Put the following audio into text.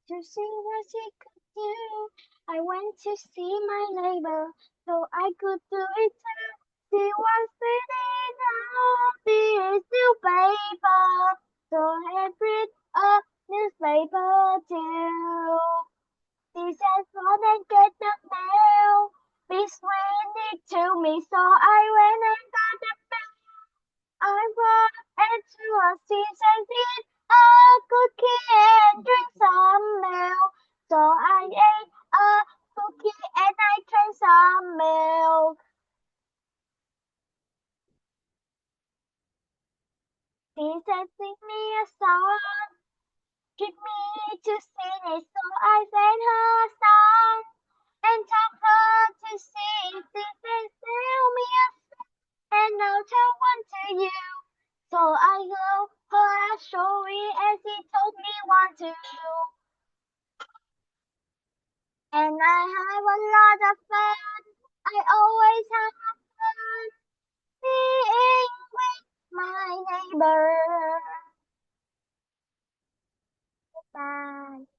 to see what she could do. I went to see my neighbor, so I could do it too. She was reading a newspaper, so I read a newspaper too. She said, "Go and get the mail. Please read it to me." So I went and got the mail. I went into a season eat a cookie and drink some milk. So I ate a cookie and I drank some milk. She said, "Sing me a song. Treat me to sing it." So I sang her a song and told her to sing. She said, "Tell me a song and I'll tell one to you." So I told her a story as he told me one to. And I have a lot of fun. I always have fun being with my neighbor. Bye.